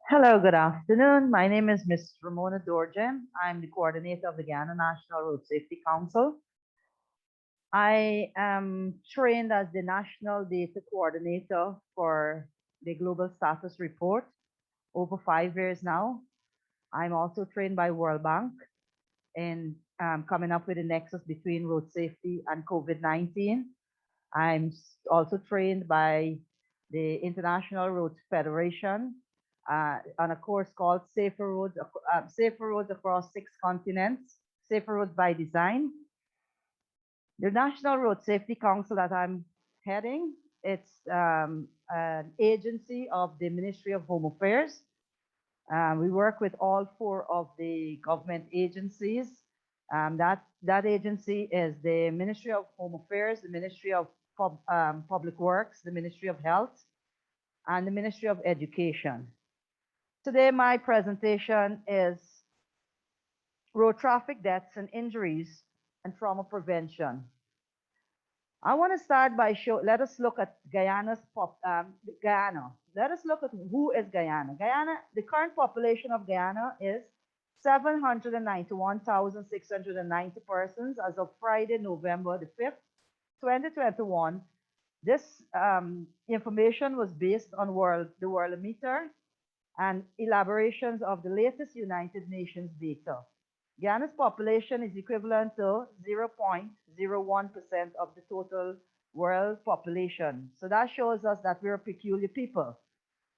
Hello, good afternoon. My name is Ms. Ramona Doorgen. I'm the coordinator of the Guyana National Road Safety Council. I am trained as the National Data Coordinator for the Global Status Report over 5 years now. I'm also trained by World Bank in coming up with a nexus between road safety and COVID-19. I'm also trained by the International Road Federation on a course called Safer Roads Across 6 Continents, Safer Roads by Design. The National Road Safety Council that I'm heading, it's an agency of the Ministry of Home Affairs. We work with all 4 of the government agencies. That agency is the Ministry of Home Affairs, the Ministry of Public Works, the Ministry of Health, and the Ministry of Education. Today, my presentation is road traffic deaths and injuries and trauma prevention. I want to start by let us look at Guyana. Let us look at who is Guyana. Guyana, the current population of Guyana is 791,690 persons as of Friday, November the 5th, 2021. This information was based on the Worldometer and elaborations of the latest United Nations data. Guyana's population is equivalent to 0.01% of the total world population. So that shows us that we're a peculiar people.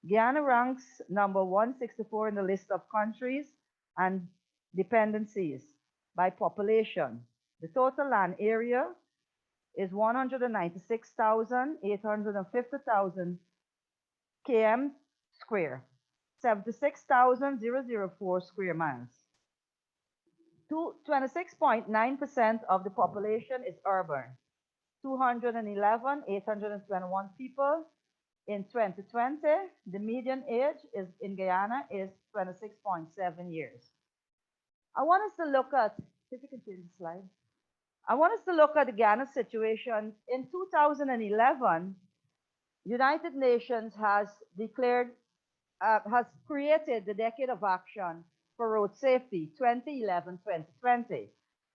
Guyana ranks number 164 in the list of countries and dependencies by population. The total land area is 196,850,000 km square, 76,004 square miles. 26.9% of the population is urban. 211,821 people in 2020. The median age in Guyana is 26.7 years. I want us to look at, if you can change the slide. I want us to look at the Guyana situation. In 2011, United Nations has created the Decade of Action for Road Safety, 2011-2020.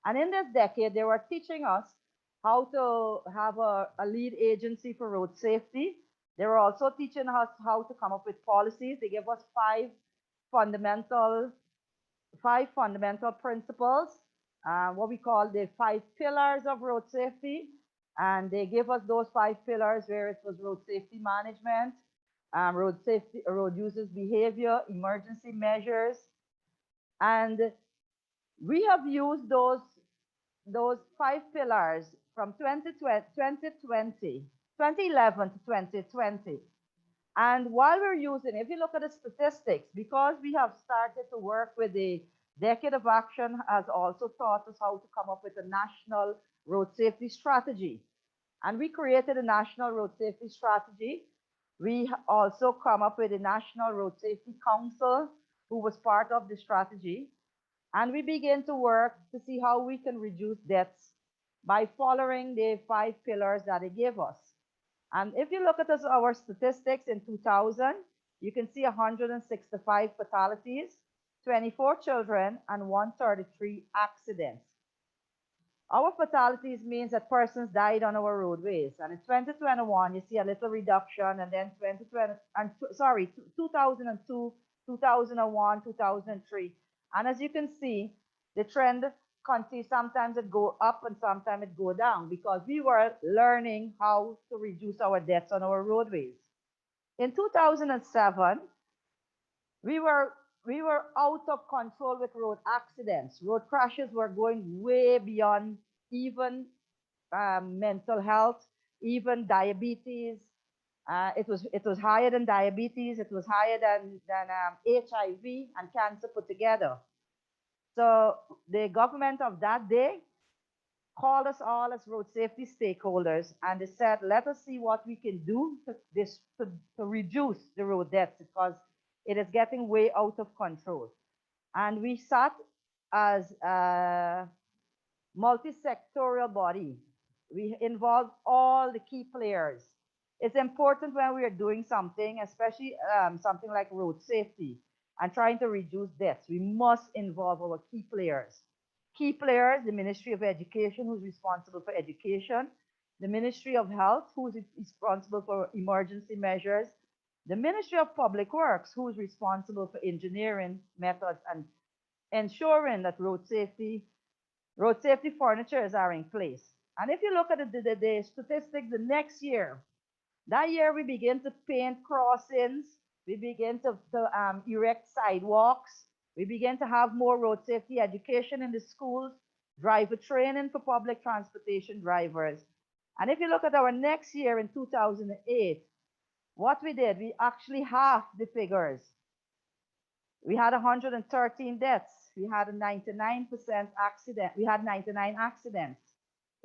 And in this decade, they were teaching us how to have a lead agency for road safety. They were also teaching us how to come up with policies. They gave us five fundamental principles, what we call the 5 pillars of road safety. And they gave us those 5 pillars where it was road safety management, road users behavior, emergency measures. And we have used those 5 pillars from 2011 to 2020. And while we're using, if you look at the statistics, because we have started to work with the Decade of Action has also taught us how to come up with a national road safety strategy. And we created a national road safety strategy. We also come up with a National Road Safety Council, who was part of the strategy. And we begin to work to see how we can reduce deaths by following the 5 pillars that they gave us. And if you look at our statistics in 2000, you can see 165 fatalities, 24 children, and 133 accidents. Our fatalities means that persons died on our roadways. And in 2021, you see a little reduction, and then 2002, 2001, 2003. And as you can see, the trend continues. Sometimes it go up and sometimes it go down because we were learning how to reduce our deaths on our roadways. In 2007, we were out of control with road accidents. Road crashes were going way beyond even mental health, even diabetes. It was higher than diabetes. It was higher than HIV and cancer put together. So the government of that day called us all as road safety stakeholders, and they said, let us see what we can do to reduce the road deaths because it is getting way out of control. And we sat as a multi-sectorial body. We involved all the key players. It's important when we are doing something, especially something like road safety and trying to reduce deaths. We must involve our key players. Key players, the Ministry of Education, who's responsible for education, the Ministry of Health, who's responsible for emergency measures, the Ministry of Public Works, who's responsible for engineering methods and ensuring that road safety furnitures are in place. And if you look at the statistics, the next year, that year we begin to paint crossings, we begin to erect sidewalks, we begin to have more road safety education in the schools, driver training for public transportation drivers. And if you look at our next year in 2008, what we did, we actually halved the figures. We had 113 deaths. We had a 99% accident. We had 99 accidents.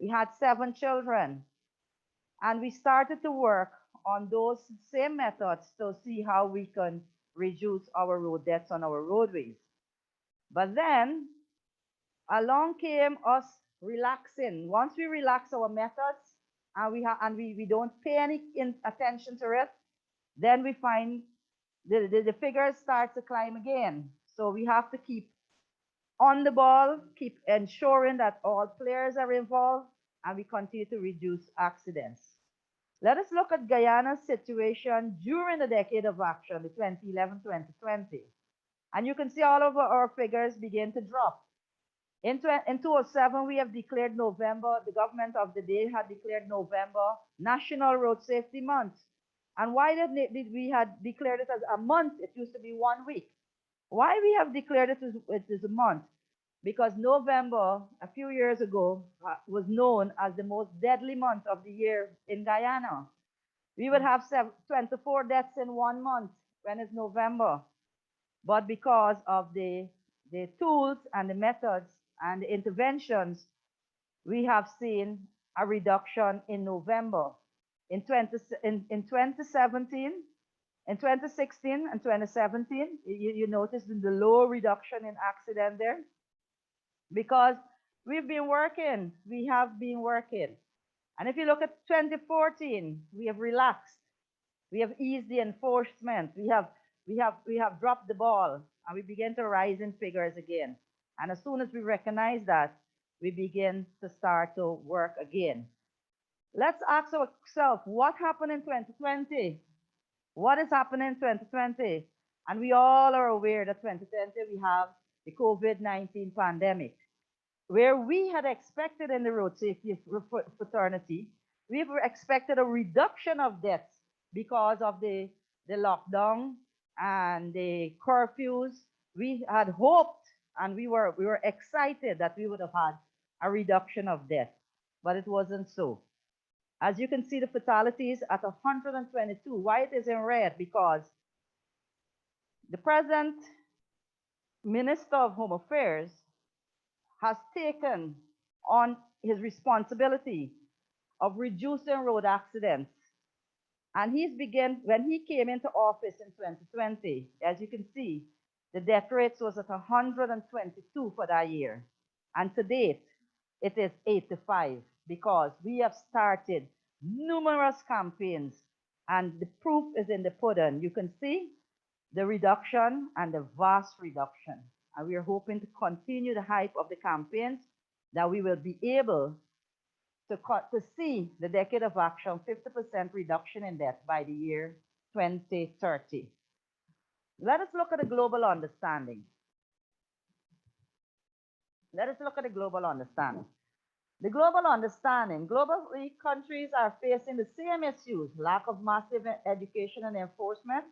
We had 7 children. And we started to work on those same methods to see how we can reduce our road deaths on our roadways. But then along came us relaxing. Once we relax our methods and we don't pay any attention to it, then we find the figures start to climb again. So we have to keep on the ball, keep ensuring that all players are involved, and we continue to reduce accidents. Let us look at Guyana's situation during the decade of action, the 2011-2020. And you can see all of our figures begin to drop. In 2007, we have declared November, the government of the day had declared November National Road Safety Month. And why did we had declared it as a month? It used to be 1 week. Why we have declared it as a month? Because November, a few years ago, was known as the most deadly month of the year in Guyana. We would have 24 deaths in 1 month when it's November. But because of the tools and the methods and the interventions, we have seen a reduction in November. In 2017, in 2016 and 2017, you notice the low reduction in accident there because we've been working. We have been working. And if you look at 2014, we have relaxed. We have eased the enforcement. We have dropped the ball and we begin to rise in figures again. And as soon as we recognize that, we begin to start to work again. Let's ask ourselves, what happened in 2020? What is happening in 2020? And we all are aware that 2020 we have the COVID-19 pandemic, where we had expected in the road safety fraternity, we expected a reduction of deaths because of the lockdown and the curfews. We had hoped and we were excited that we would have had a reduction of death, but it wasn't so. As you can see, the fatalities at 122. Why it is in red? Because the present Minister of Home Affairs has taken on his responsibility of reducing road accidents. And when he came into office in 2020, as you can see, the death rates was at 122 for that year. And to date, it is 85 because we have started numerous campaigns and the proof is in the pudding. You can see the reduction and the vast reduction. And we are hoping to continue the hype of the campaigns that we will be able to see the decade of action, 50% reduction in death by the year 2030. Let us look at a global understanding. Let us look at the global understanding. The global understanding, globally, countries are facing the same issues, lack of massive education and enforcement.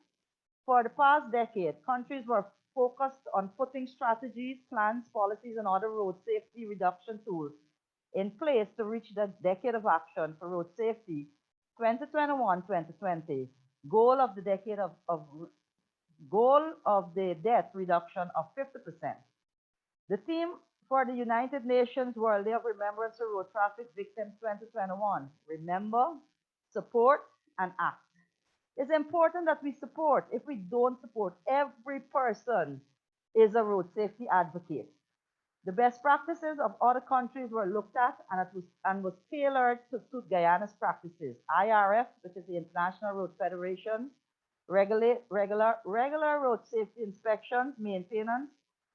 For the past decade, countries were focused on putting strategies, plans, policies, and other road safety reduction tools in place to reach the decade of action for road safety 2021-2020 goal of the decade goal of the death reduction of 50%. The theme for the United Nations World Day of Remembrance of Road Traffic Victims 2021, remember, support, and act. It's important that we support. If we don't support, every person is a road safety advocate. The best practices of other countries were looked at and was tailored to suit Guyana's practices. IRF, which is the International Road Federation, regular road safety inspections, maintenance,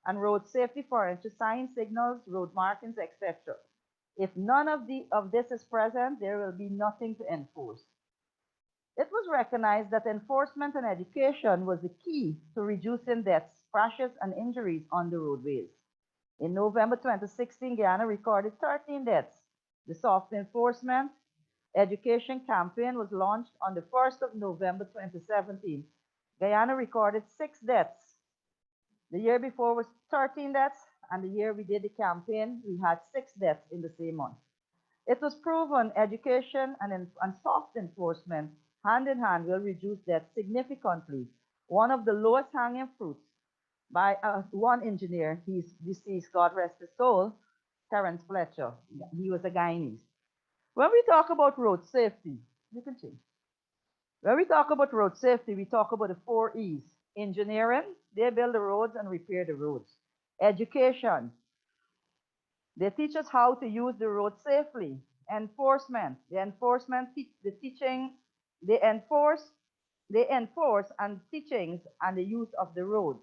and road safety furniture, sign signals, road markings, etc. If none of this is present, there will be nothing to enforce. It was recognized that enforcement and education was the key to reducing deaths, crashes, and injuries on the roadways. In November 2016, Guyana recorded 13 deaths. The soft enforcement education campaign was launched on the 1st of November 2017. Guyana recorded 6 deaths. The year before was 13 deaths, and the year we did the campaign, we had 6 deaths in the same month. It was proven education and soft enforcement hand in hand will reduce deaths significantly. One of the lowest hanging fruits by one engineer, he's deceased, God rest his soul, Terence Fletcher. He was a Guyanese. When we talk about road safety, you can change. When we talk about road safety, we talk about the 4 E's. Engineering, they build the roads and repair the roads. Education, they teach us how to use the road safely. Enforcement, the teaching, they enforce, and teachings and the use of the roads.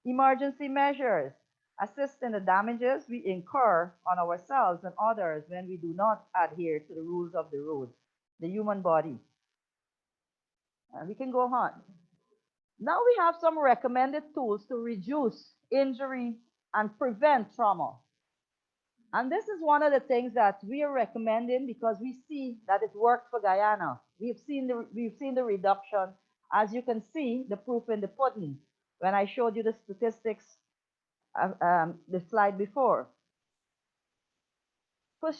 Emergency measures, assist in the damages we incur on ourselves and others when we do not adhere to the rules of the road, the human body. We can go on. Now we have some recommended tools to reduce injury and prevent trauma. And this is one of the things that we are recommending because we see that it worked for Guyana. We've seen the reduction. As you can see, the proof in the pudding when I showed you the statistics, the slide before. For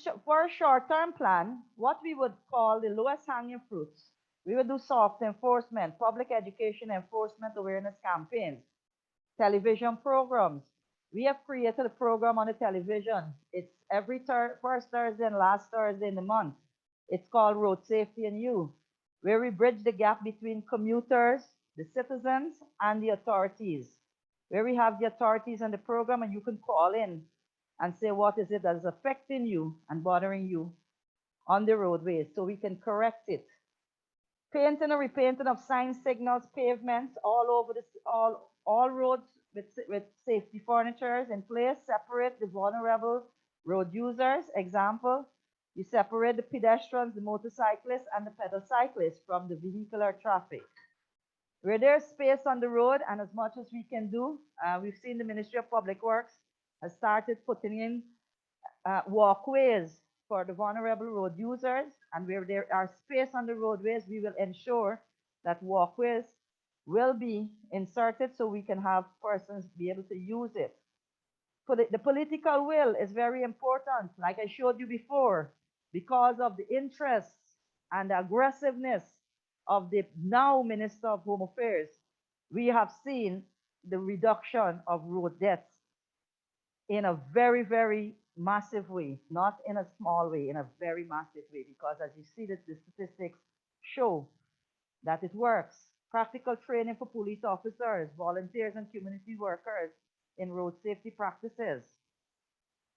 a short-term plan, what we would call the lowest hanging fruits, we would do soft enforcement, public education enforcement awareness campaigns, television programs. We have created a program on the television. It's every first Thursday and last Thursday in the month. It's called Road Safety and You, where we bridge the gap between commuters, the citizens, and the authorities. Where we have the authorities on the program and you can call in and say what is it that is affecting you and bothering you on the roadways so we can correct it. Painting or repainting of sign signals, pavements all over all roads with safety furnitures in place, separate the vulnerable road users. Example, you separate the pedestrians, the motorcyclists, and the pedal cyclists from the vehicular traffic. Where there's space on the road, and as much as we can do, we've seen the Ministry of Public Works has started putting in walkways for the vulnerable road users, and where there are space on the roadways, we will ensure that walkways will be inserted so we can have persons be able to use it. The political will is very important, like I showed you before, because of the interests and the aggressiveness of the now Minister of Home Affairs. We have seen the reduction of road deaths in a very, very massive way, not in a small way, in a very massive way, because as you see that the statistics show that it works. Practical training for police officers, volunteers, and community workers in road safety practices.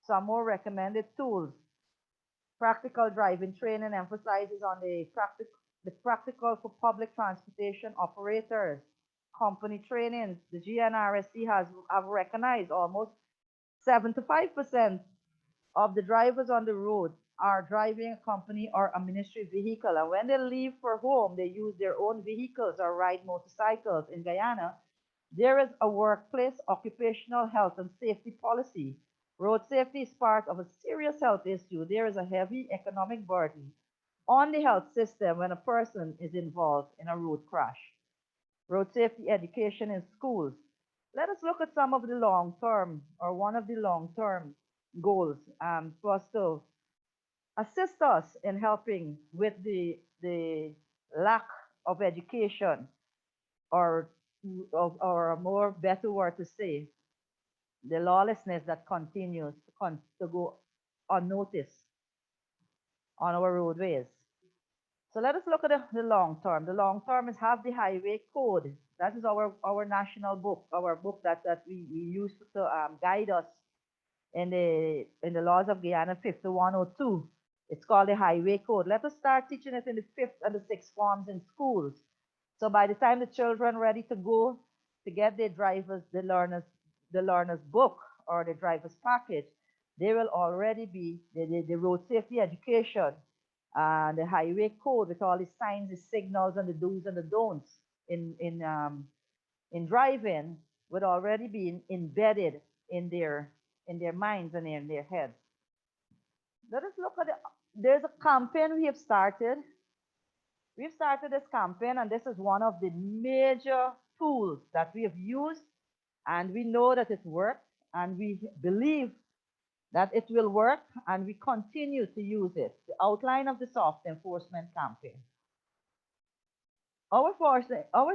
Some more recommended tools. Practical driving training emphasizes on the practical for public transportation operators. Company trainings. The GNRSC have recognized almost 75% of the drivers on the road are driving a company or a ministry vehicle. And when they leave for home, they use their own vehicles or ride motorcycles. In Guyana, there is a workplace occupational health and safety policy. Road safety is part of a serious health issue. There is a heavy economic burden on the health system when a person is involved in a road crash. Road safety education in schools. Let us look at some of the long-term or one of the long-term goals for us to assist us in helping with the lack of education or a more better word to say, the lawlessness that continues to go unnoticed on our roadways. So let us look at the long term. The long term is have the highway code. That is our national book, our book that we use to guide us in the laws of Guyana 5102. It's called the Highway Code. Let us start teaching it in the fifth and the sixth forms in schools. So by the time the children are ready to go to get their the learner's book or the driver's package, they will already be the road safety education and the highway code with all the signs, the signals, and the do's and the don'ts in driving would already be embedded in their minds and in their heads. Let us look at there's a campaign we have started. We've started this campaign, and this is one of the major tools that we have used, and we know that it works, and we believe that it will work, and we continue to use it. The outline of the soft enforcement campaign. Our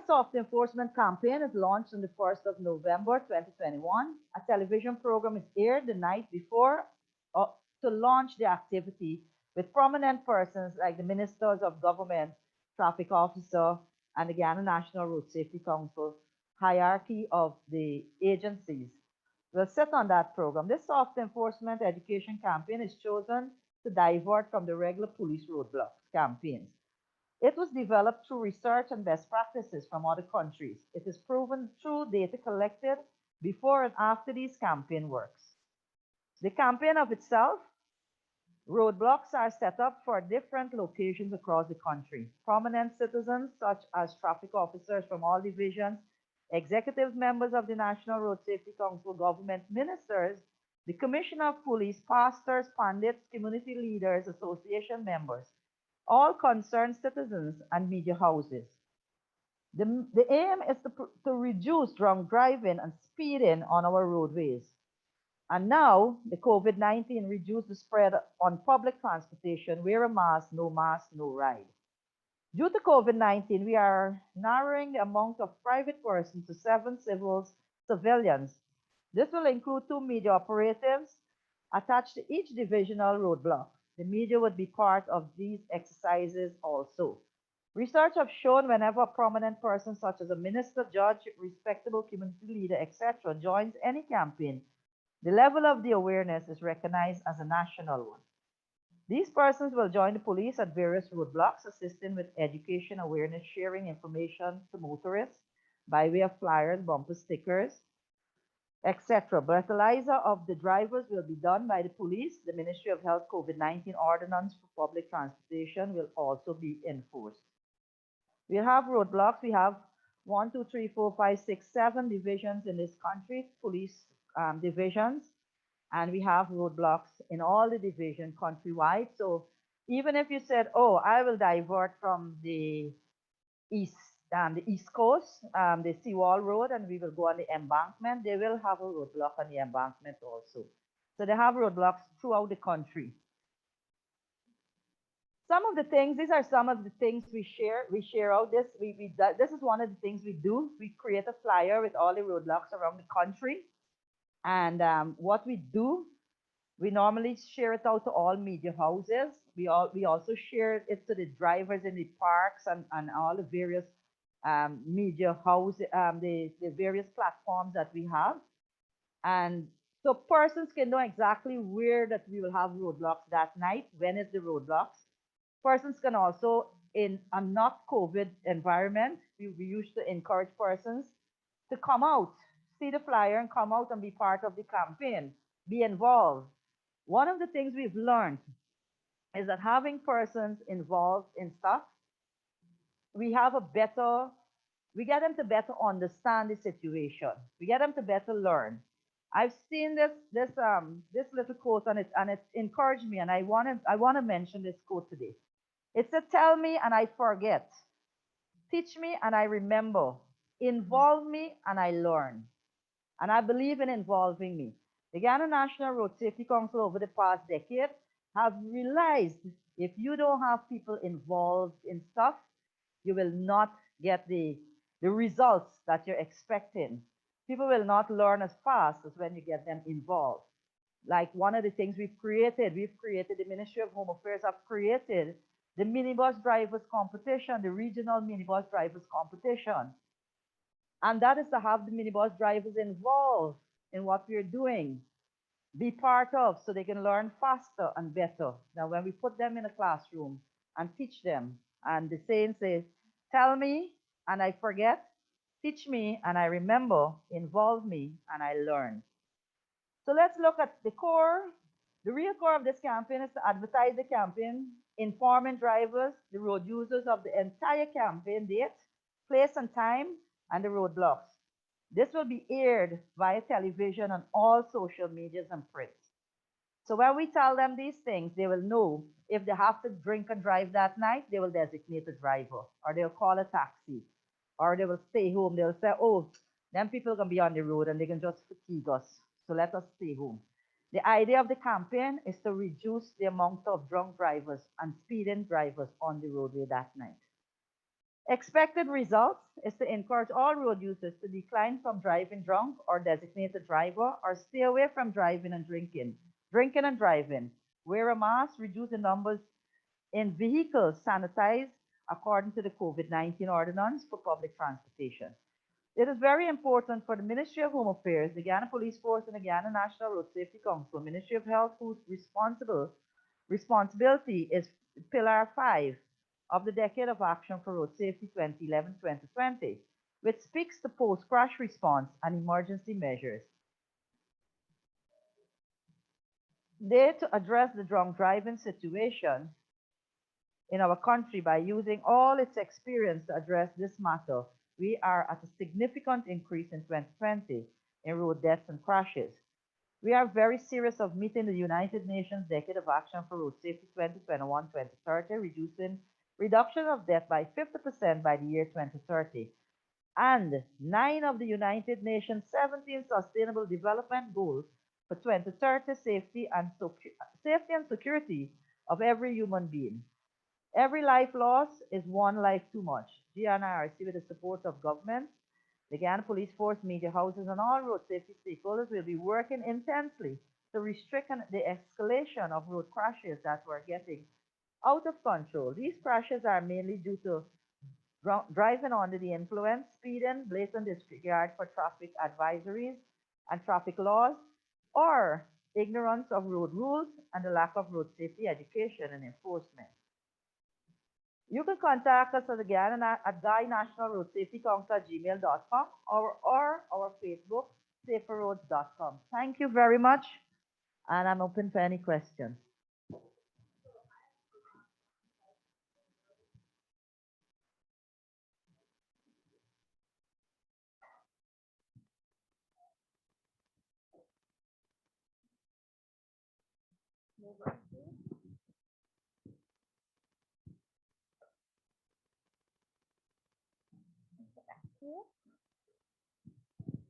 soft enforcement campaign is launched on the 1st of November 2021. A television program is aired the night before to launch the activity with prominent persons like the ministers of government, traffic officer, and the Guyana National Road Safety Council hierarchy of the agencies will sit on that program. This soft enforcement education campaign is chosen to divert from the regular police roadblocks campaigns. It was developed through research and best practices from other countries. It is proven through data collected before and after these campaign works. The campaign of itself, roadblocks are set up for different locations across the country. Prominent citizens such as traffic officers from all divisions, executive members of the National Road Safety Council, government ministers, the Commissioner of Police, pastors, pundits, community leaders, association members, all concerned citizens and media houses. The aim is to reduce drunk driving and speeding on our roadways. And now the COVID-19 reduced the spread on public transportation, wear a mask, no ride. Due to COVID-19, we are narrowing the amount of private persons to 7 civilians. This will include 2 media operatives attached to each divisional roadblock. The media would be part of these exercises also. Research has shown whenever a prominent person such as a minister, judge, respectable community leader, etc. joins any campaign, the level of the awareness is recognized as a national one. These persons will join the police at various roadblocks, assisting with education, awareness, sharing information to motorists by way of flyers, bumper stickers, etc. Breathalyzer of the drivers will be done by the police. The Ministry of Health COVID-19 ordinance for public transportation will also be enforced. We have roadblocks. We have 1, 2, 3, 4, 5, 6, 7 divisions in this country, police divisions, and we have roadblocks in all the divisions countrywide. So even if you said, oh, I will divert from the east coast, the Seawall Road, and we will go on the embankment, they will have a roadblock on the embankment also. So they have roadblocks throughout the country. Some of the things, these are some of the things we share. We share out this. This is one of the things we do. We create a flyer with all the roadblocks around the country. And what we do, we normally share it out to all media houses. We also share it to the drivers in the parks and all the various media houses, the various platforms that we have. And so persons can know exactly where that we will have roadblocks that night, when is the roadblocks. Persons can also, in a not COVID environment, we used to encourage persons to come out, see the flyer and come out and be part of the campaign, be involved. One of the things we've learned is that having persons involved in stuff, we get them to better understand the situation. We get them to better learn. I've seen this little quote on it, and it encouraged me, and I want to mention this quote today. It said, "Tell me and I forget. Teach me and I remember. Involve me and I learn." And I believe in involving me. The Guyana National Road Safety Council over the past decade have realized if you don't have people involved in stuff, you will not get the results that you're expecting. People will not learn as fast as when you get them involved. Like one of the things we've created, the Ministry of Home Affairs have created the minibus drivers competition, the regional minibus drivers competition. And that is to have the minibus drivers involved in what we're doing. be part of so they can learn faster and better than when we put them in a classroom and teach them. And the saying says, tell me and I forget, teach me and I remember, involve me and I learn. So let's look at the core. The real core of this campaign is to advertise the campaign, informing drivers, the road users of the entire campaign date, place and time, and the roadblocks. This will be aired via television and all social medias and print. So when we tell them these things, they will know if they have to drink and drive that night, they will designate a driver, or they'll call a taxi, or they will stay home. They'll say, oh, them people can be on the road and they can just fatigue us. So let us stay home. The idea of the campaign is to reduce the amount of drunk drivers and speeding drivers on the roadway that night. Expected results is to encourage all road users to decline from driving drunk or designate a driver or stay away from driving and drinking. Drinking and driving. Wear a mask, reduce the numbers in vehicles, sanitize according to the COVID-19 ordinance for public transportation. It is very important for the Ministry of Home Affairs, the Guyana Police Force, and the Guyana National Road Safety Council, Ministry of Health, whose responsibility is Pillar 5 of the Decade of Action for Road Safety 2011-2020, which speaks to post-crash response and emergency measures. They to address the drunk driving situation in our country by using all its experience to address this matter. We are at a significant increase in 2020 in road deaths and crashes. We are very serious of meeting the United Nations Decade of Action for Road Safety 2021-2030, reduction of death by 50% by the year 2030. And 9 of the United Nations 17 Sustainable Development Goals for 2030 safety and security of every human being. Every life lost is one life too much. GNRSC, with the support of governments, the Guyana Police Force, media houses, and all road safety stakeholders will be working intensely to restrict the escalation of road crashes that were getting out of control. These crashes are mainly due to driving under the influence, speeding, blatant disregard for traffic advisories and traffic laws, or ignorance of road rules and the lack of road safety education and enforcement. You can contact us at the Guy National Road Safety Council at gmail.com or our Facebook, saferroads.com. Thank you very much, and I'm open for any questions.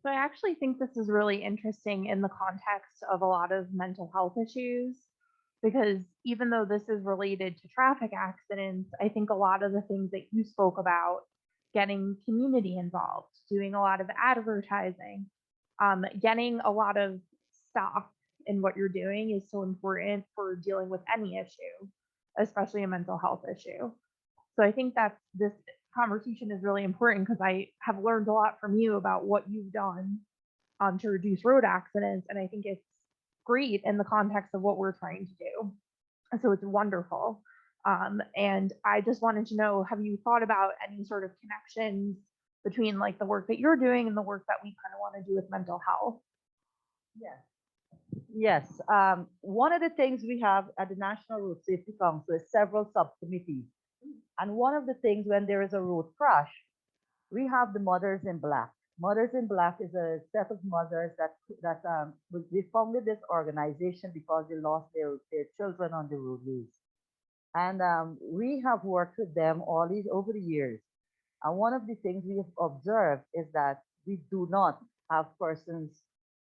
So I actually think this is really interesting in the context of a lot of mental health issues, because even though this is related to traffic accidents, I think a lot of the things that you spoke about, getting community involved, doing a lot of advertising, getting a lot of stuff in what you're doing is so important for dealing with any issue, especially a mental health issue. So I think that this conversation is really important because I have learned a lot from you about what you've done to reduce road accidents. And I think it's great in the context of what we're trying to do. And so it's wonderful. And I just wanted to know, have you thought about any sort of connections between like the work that you're doing and the work that we kind of want to do with mental health? Yes. Yes. One of the things we have at the National Road Safety Council is several subcommittees. And one of the things when there is a road crash, we have the Mothers in Black. Mothers in Black is a set of mothers they founded this organization because they lost their children on the roadways. And we have worked with them over the years. And one of the things we have observed is that we do not have persons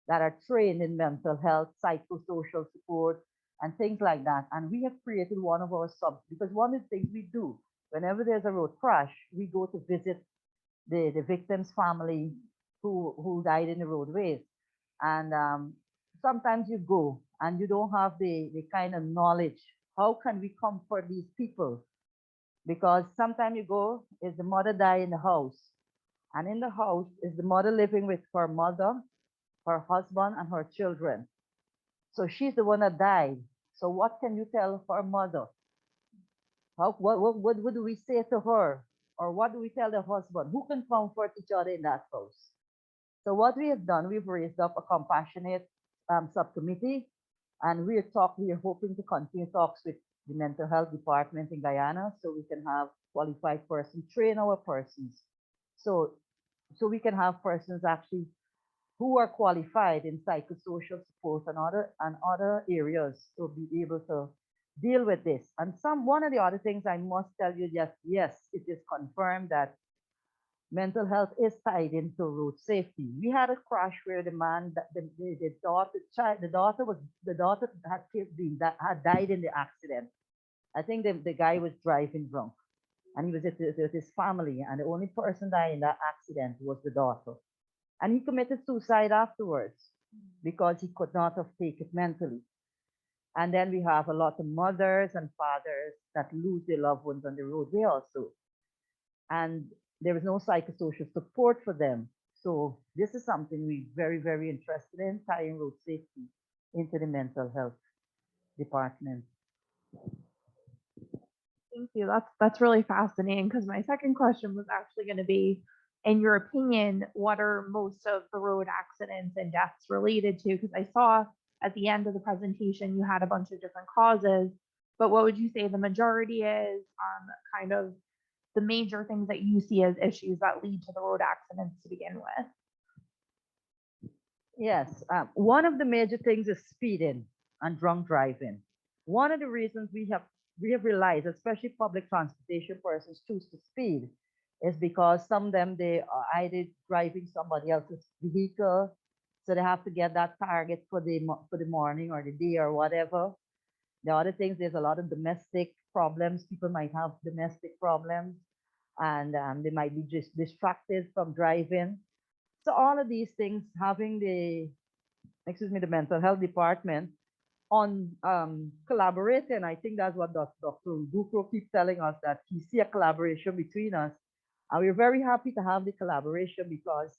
that are trained in mental health, psychosocial support, and things like that. And we have created one of our subs because one of the things we do whenever there's a road crash, we go to visit the victim's family who died in the roadways. And sometimes you go and you don't have the kind of knowledge. How can we comfort these people? Because sometimes you go, is the mother die in the house? And in the house is the mother living with her mother, her husband, and her children. So she's the one that died. So what can you tell her mother? What do we say to her? Or what do we tell the husband? Who can comfort each other in that house? So what we have done, we've raised up a compassionate subcommittee, and we're hoping to continue talks with the mental health department in Guyana, so we can have qualified persons train our persons. So we can have persons actually who are qualified in psychosocial support and other areas to be able to deal with this. And one of the other things I must tell you, yes, it is confirmed that mental health is tied into road safety. We had a crash where the daughter had died in the accident. I think the guy was driving drunk, and he was with his family, and the only person died in that accident was the daughter. And he committed suicide afterwards because he could not have taken it mentally. And then we have a lot of mothers and fathers that lose their loved ones on the roadway also. And there is no psychosocial support for them. So this is something we're very, very interested in, tying road safety into the mental health department. Thank you. That's really fascinating, because my second question was actually going to be, in your opinion, what are most of the road accidents and deaths related to? Because I saw at the end of the presentation you had a bunch of different causes, but what would you say the majority is, kind of the major things that you see as issues that lead to the road accidents to begin with? Yes, one of the major things is speeding and drunk driving. One of the reasons we have realized, especially public transportation persons choose to speed, is because some of them they are either driving somebody else's vehicle, so they have to get that target for the morning or the day or whatever. The other things, there's a lot of domestic problems. People might have domestic problems, and they might be just distracted from driving. So all of these things, having the mental health department on collaborating, I think that's what Dr. Dukro keeps telling us, that he see a collaboration between us. And we're very happy to have the collaboration, because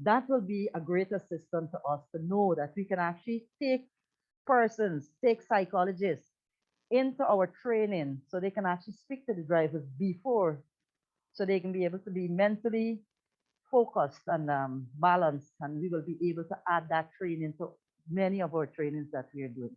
that will be a great assistance to us to know that we can actually take psychologists into our training, so they can actually speak to the drivers before, so they can be able to be mentally focused and balanced, and we will be able to add that training to many of our trainings that we are doing.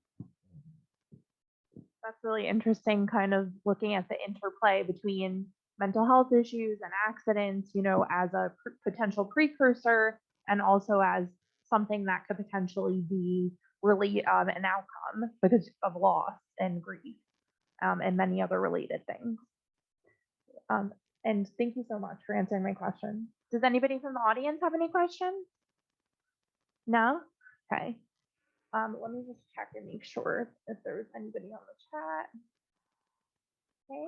That's really interesting, kind of looking at the interplay between mental health issues and accidents, as a potential precursor, and also as something that could potentially be really an outcome because of loss and grief, and many other related things. And thank you so much for answering my question. Does anybody from the audience have any questions? No? Okay. Let me just check and make sure if there's anybody on the chat. Okay.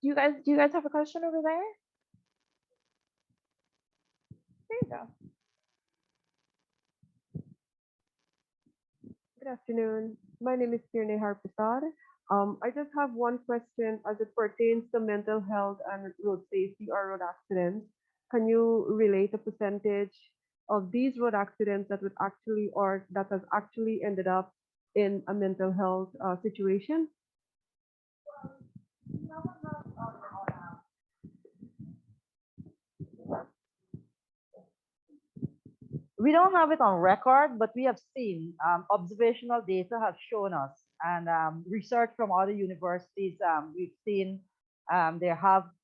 Do you guys have a question over there? There you go. Good afternoon. My name is Tirne Harpasar. I just have one question as it pertains to mental health and road safety or road accidents. Can you relate a percentage of these road accidents that would actually, or that has actually ended up in a mental health situation? We don't have it on record, but we have seen observational data have shown us, and research from other universities. We've seen there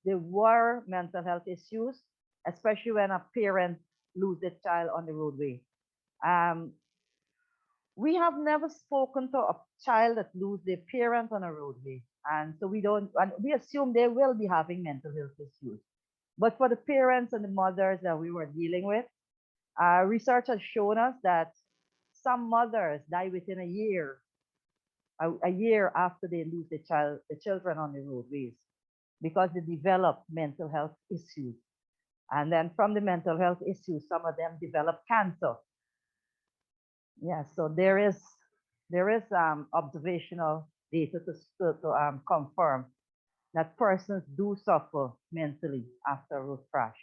were mental health issues, especially when a parent loses a child on the roadway. We have never spoken to a child that loses their parent on a roadway, and so we assume they will be having mental health issues. But for the parents and the mothers that we were dealing with, research has shown us that some mothers die within a year after they lose the children on the roadways, because they develop mental health issues. And then from the mental health issues, some of them develop cancer. Yeah, so there is observational data to confirm that persons do suffer mentally after a road crash.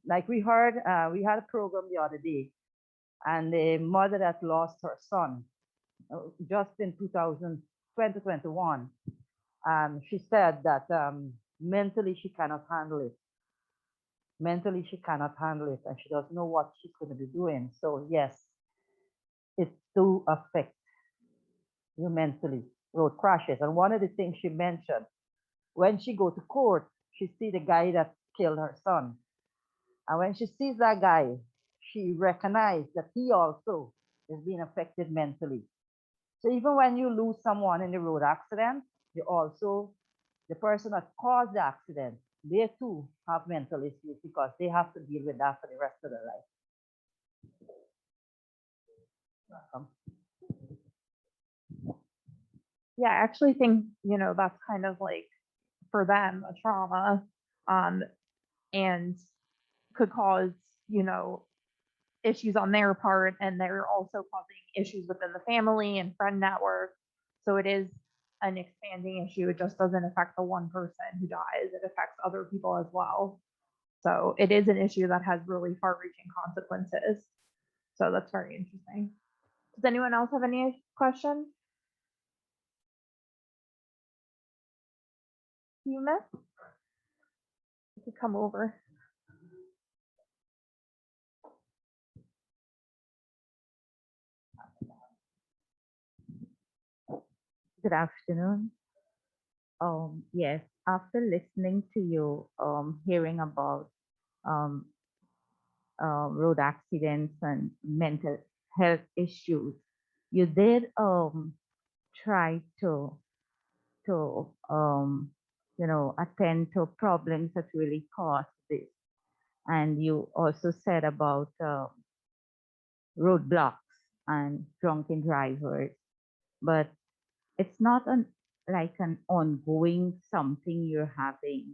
Like we heard, we had a program the other day and the mother that lost her son just in 2021. She said that mentally she cannot handle it. Mentally she cannot handle it, and she doesn't know what she's going to be doing. So yes, it do affect you mentally. Road crashes, and one of the things she mentioned when she go to court, she see the guy that killed her son, and when she sees that guy, she recognized that he also is being affected mentally. So even when you lose someone in the road accident, you also, the person that caused the accident, they too have mental issues because they have to deal with that for the rest of their life. Welcome. Yeah, I actually think, that's kind of like for them a trauma, and could cause, issues on their part, and they're also causing issues within the family and friend network. So it is an expanding issue. It just doesn't affect the one person who dies, it affects other people as well. So it is an issue that has really far reaching consequences. So that's very interesting. Does anyone else have any questions? You miss? You could come over. Good afternoon. Yes, after listening to you, hearing about um, road accidents and mental health issues, you did try to attend to problems that really cause this. And you also said about roadblocks and drunken drivers, but it's not like an ongoing something you're having.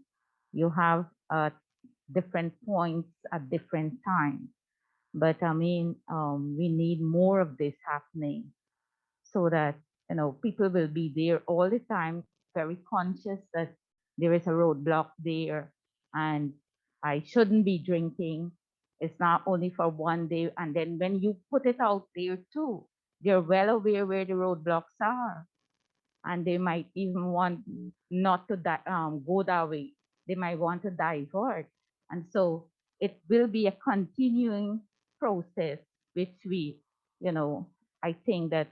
You have different points at different times. But I mean, we need more of this happening so that people will be there all the time, very conscious that there is a roadblock there, and I shouldn't be drinking. It's not only for one day, and then when you put it out there too, they're well aware where the roadblocks are, and they might even want not to go that way. They might want to divert. And so it will be a continuing process, which I think that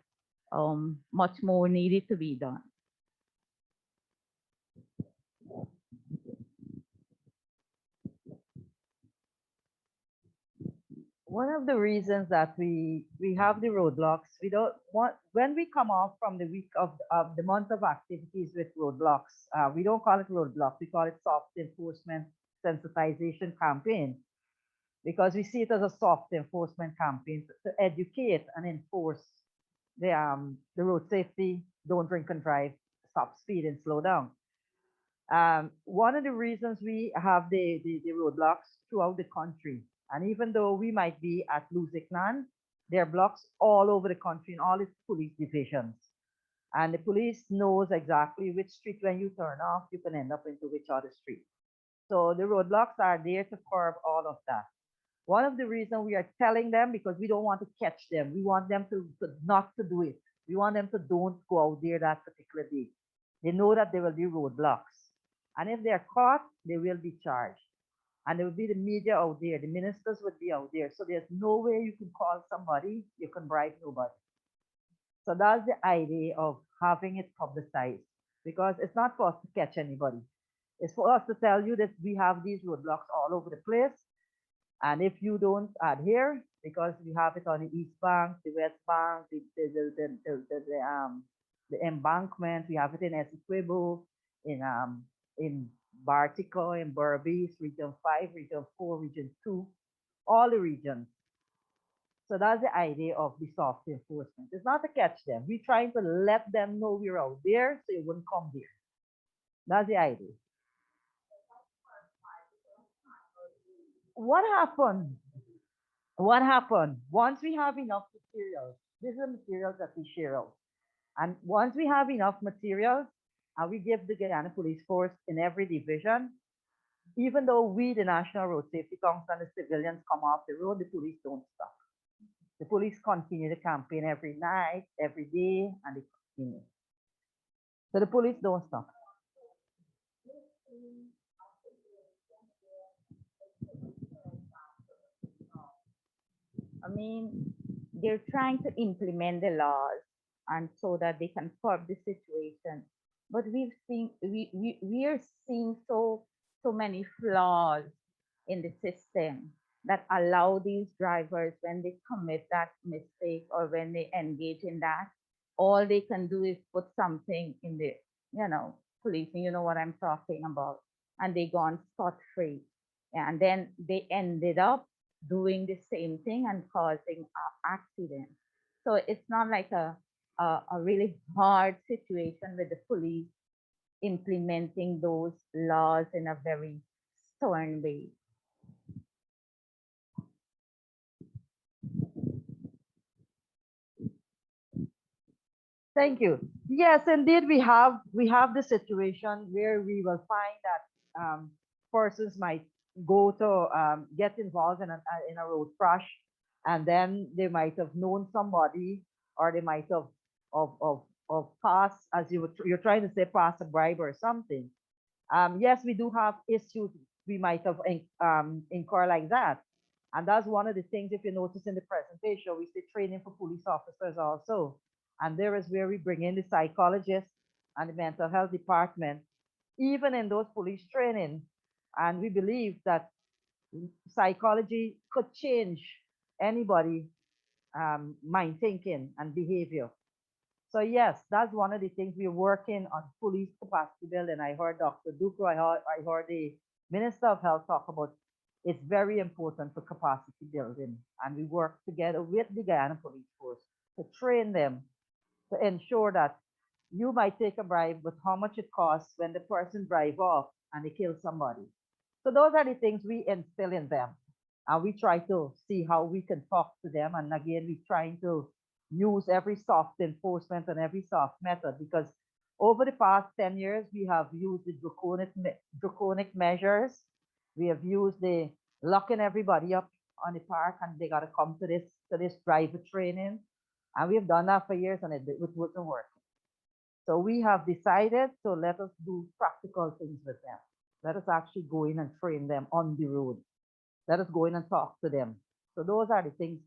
much more needed to be done. One of the reasons that we have the roadblocks, we don't want, when we come off from the week of the month of activities with roadblocks, we don't call it roadblock, we call it soft enforcement sensitization campaign, because we see it as a soft enforcement campaign to educate and enforce the road safety, don't drink and drive, stop speed and slow down. One of the reasons we have the roadblocks throughout the country, and even though we might be at Luziknan, there are blocks all over the country in all its police divisions. And the police knows exactly which street when you turn off, you can end up into which other street. So the roadblocks are there to curb all of that. One of the reasons we are telling them, because we don't want to catch them, we want them to not to do it. We want them to don't go out there that particular day. They know that there will be roadblocks. And if they're caught, they will be charged. And there will be the media out there, the ministers would be out there. So there's no way you can call somebody, you can bribe nobody. So that's the idea of having it publicized, because it's not for us to catch anybody. It's for us to tell you that we have these roadblocks all over the place. And if you don't adhere, because we have it on the East Bank, the West Bank, the embankment, we have it in Essequibo, in Bartico, in Berbice, Region 5, Region 4, Region 2, all the regions. So that's the idea of the soft enforcement. It's not to catch them. We're trying to let them know we're out there so you wouldn't come there. That's the idea. What happened? What happened? Once we have enough materials, these are materials that we share out. And once we have enough materials, and we give the Guyana Police Force in every division, even though we, the National Road Safety Council, and the civilians come off the road, the police don't stop. The police continue the campaign every night, every day, and they continue. So the police don't stop. I mean, they're trying to implement the laws and so that they can curb the situation. But we are seeing so many flaws in the system that allow these drivers when they commit that mistake or when they engage in that, all they can do is put something in the, policing, you know what I'm talking about, and they gone scot free. And then they ended up doing the same thing and causing accidents. So it's not like a really hard situation with the police implementing those laws in a very stern way. Thank you. Yes, indeed, we have the situation where we will find that persons might go to get involved in a road crash, and then they might have known somebody, or they might have of pass, as you're trying to say, pass a bribe or something. Yes, we do have issues we might have incur like that. And that's one of the things, if you notice in the presentation, we say training for police officers also. And there is where we bring in the psychologists and the mental health department, even in those police training. And we believe that psychology could change anybody mind thinking and behavior. So yes, that's one of the things we're working on, police capacity building. I heard Dr. Ducro, I heard the Minister of Health talk about it's very important for capacity building. And we work together with the Guyana Police Force to train them to ensure that you might take a bribe, but how much it costs when the person drive off and they kill somebody. So those are the things we instill in them. And we try to see how we can talk to them. And again, we trying to use every soft enforcement and every soft method, because over the past 10 years, we have used the draconic measures. We have used the locking everybody up on the park and they got to come to this private training. And we've done that for years and it wasn't working. So we have decided to let us do practical things with them. Let us actually go in and train them on the road. Let us go in and talk to them. So those are the things.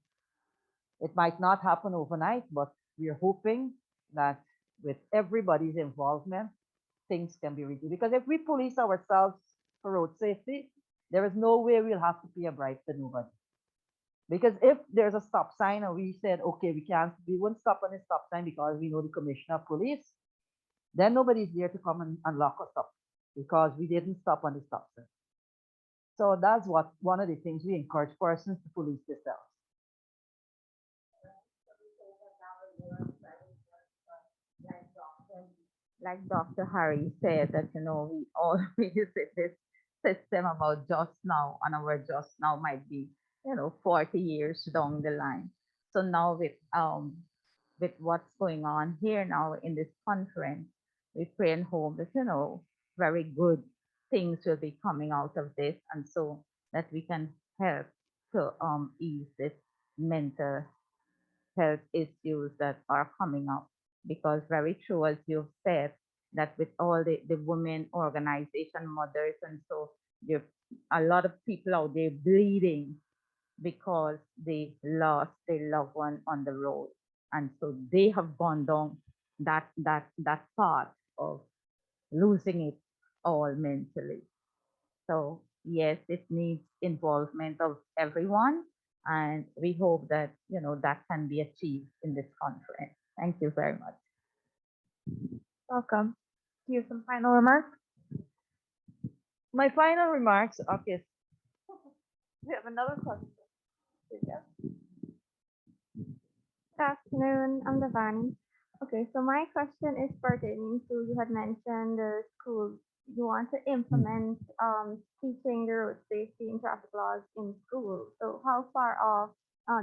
It might not happen overnight, but we're hoping that with everybody's involvement, things can be reduced. Because if we police ourselves for road safety, there is no way we'll have to pay a bribe to nobody. Because if there's a stop sign and we said, okay, we won't stop on the stop sign because we know the commissioner of police, then nobody's there to come and lock us up because we didn't stop on the stop sign. So that's what one of the things we encourage persons to police themselves. Like Dr. Harry said, that we always in this system about just now, and our just now might be 40 years down the line. So now with what's going on here now in this conference, we pray and hope that very good things will be coming out of this, and so that we can help to ease this mental health issues that are coming up. Because very true, as you've said, that with all the women organization, mothers, and so there a lot of people out there bleeding because they lost their loved one on the road. And so they have gone down that path of losing it all mentally. So yes, it needs involvement of everyone, and we hope that that can be achieved in this conference. Thank you very much. Welcome. Do you have some final remarks? My final remarks, okay. We have another question. Good afternoon, I'm Devani. Okay, so my question is pertaining to, you had mentioned the school, you want to implement teaching the road safety and traffic laws in school. So how far off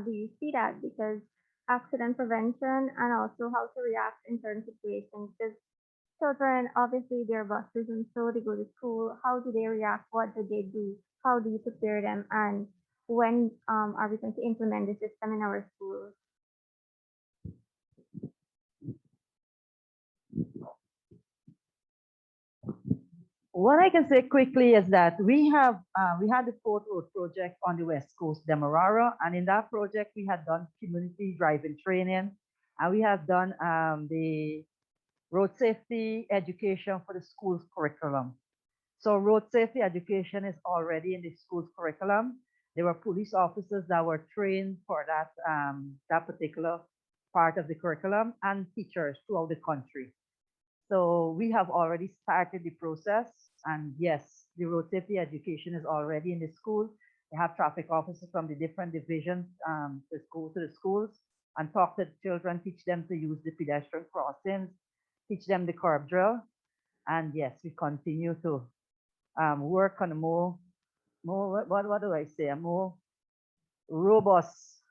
do you see that? Because accident prevention and also how to react in certain situations. Because children, obviously they're buses and so they go to school. How do they react? What do they do? How do you prepare them? And when are we going to implement the system in our schools? What I can say quickly is that we had the Port Road project on the West Coast, Demerara, and in that project we had done community driving training, and we have done the road safety education for the school's curriculum. So road safety education is already in the school's curriculum. There were police officers that were trained for that particular part of the curriculum and teachers throughout the country. So we have already started the process, and yes, the road safety education is already in the school. We have traffic officers from the different divisions to go to the schools and talk to the children, teach them to use the pedestrian crossings, teach them the curb drill. And yes, we continue to work on a what do I say, a more robust,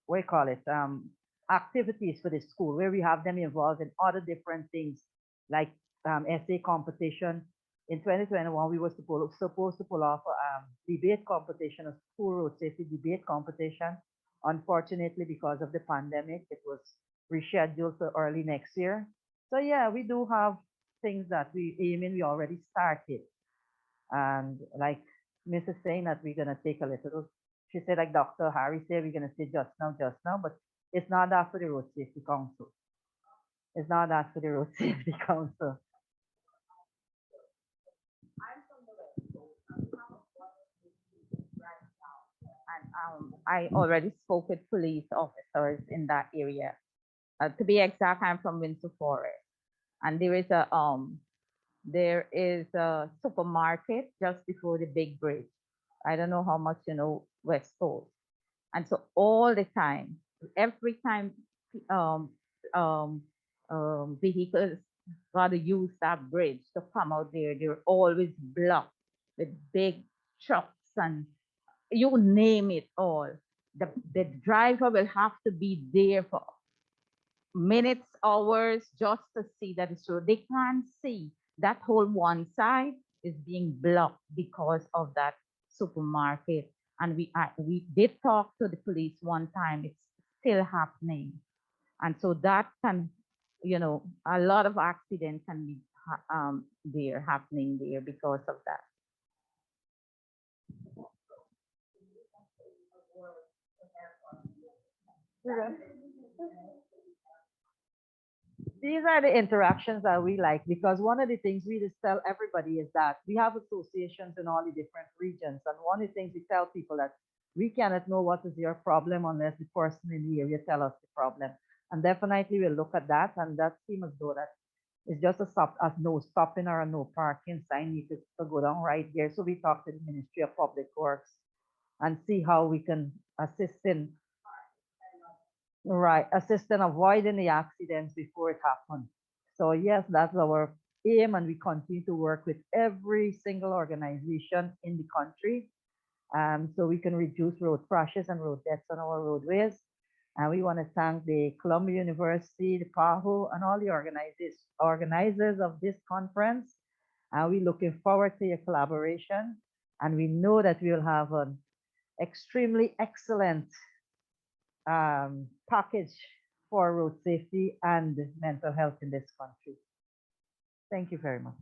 what do you call it, activities for the school where we have them involved in other different things like essay competition. In 2021, we were supposed to pull off a debate competition, a school road safety debate competition. Unfortunately, because of the pandemic, it was rescheduled for early next year. So yeah, we do have things that we aim in, we already started. And like Mrs. saying that we're gonna take a little, she said like Dr. Harry said, we're gonna say just now, but it's not that for the Road Safety Council. It's not that for the Road Safety Council. And I already spoke with police officers in that area. To be exact, I'm from Windsor Forest, and there is a supermarket just before the big bridge. I don't know how much you know West Coast, and so all the time, every time um, um, vehicles got to use that bridge to come out there, they're always blocked with big trucks and you name it all. The driver will have to be there for minutes, hours, just to see that it's true. They can't see that whole one side is being blocked because of that supermarket. And we did talk to the police one time. It's still happening, and so that can, a lot of accidents can be there happening there because of that. These are the interactions that we like, because one of the things we just tell everybody is that we have associations in all the different regions. And one of the things we tell people that we cannot know what is your problem unless the person in the area tell us the problem. And definitely we'll look at that. And that seems as though that is just a no stopping or a no parking sign needs to go down right there. So we talk to the Ministry of Public Works and see how we can assist in assist in avoiding the accidents before it happens. So yes, that's our aim, and we continue to work with every single organization in the country, so we can reduce road crashes and road deaths on our roadways. And we want to thank the Columbia University, the PAHO, and all the organizers of this conference. And we're looking forward to your collaboration. And we know that we'll have an extremely excellent package for road safety and mental health in this country. Thank you very much.